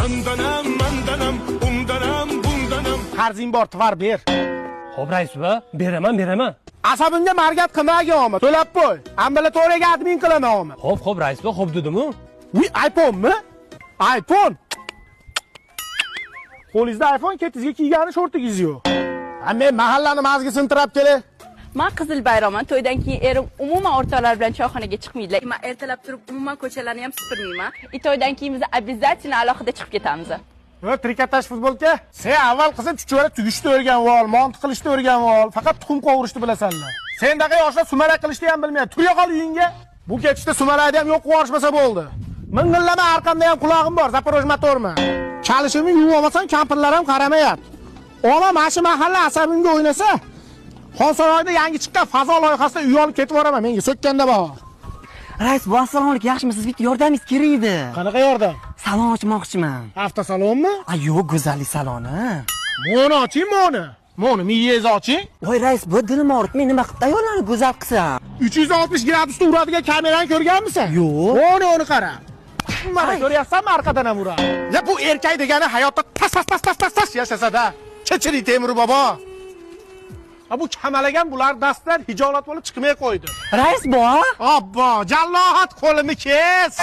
Mandanam, mandanam, undanam, bundanam. Qarzing bor, tvar ber. Xo'p, rais buva, beraman. Asabimga margat qilmaganmi? To'lab qo'y. Ambulatoriyaga admin qilamanmi? Xo'p, rais buva, xo'p dedim-ku. Uy, iPhone-mi? iPhone. Qo'lingizda iPhone, ketizga kiygani shortingiz yo'q. Men mahallani mazgi sintirab kelay. Men Qizil bayramman. To'ydan keyin erim umuman o'rtoqlar bilan choyxonaga chiqmaydilar. Men ertalab turib umuman ko'chalarni ham supurmayman. To'ydan keyin biz обязательно alohida chiqib ketamiz. Trikotaj futbolka. Sen avval qizim chuchvara tugishni o'rganib ol, mont qilishni o'rganib ol. Faqat tuxum qovurishni bilasanlar. Sendaqa yoshlar sumalak qilishni ham bilmaydi. Tur yo'qol uyingga. Bu ketishda sumalakni ham yo'q qilib bo'ldi. Ming'illama arqamda ham qulog'im bor, Zaporoj motorman. Chalishimni yuvib olmasam, kampirlar ham qaramayapti. Ona mana shu mahalla asabimga o'ynasa, Xonsaroyda yangi chiqqan fazo loyihasida uy olib ketib boraman, menga so'kkanda bor. Rais, bu assalomu alaykum, yaxshimisiz? Bitta yordamingiz kerak edi. Qanaqa yordam? Salon ochmoqchiman. Avtosalonmi? Yo'q, go'zallik saloni. Moni oching, moni miyangizni oching. Voy rais, bu dilim og'ritdi. Men nima qilib ayollarni go'zal qilsam? 360 gradusda uradigan kamerani ko'rganmisan? Yo'q. Oni qara. Mana ko'ryapsanmi, arqadan ham uradi. Ya bu erkak degani hayotda tas yashasa-da. Chechiri Temur bobo. Bu kamalagan bular dastdan hijolat bo'lib chiqmay qo'ydi. Rais bu? Obbo, jallohat qo'limni kes.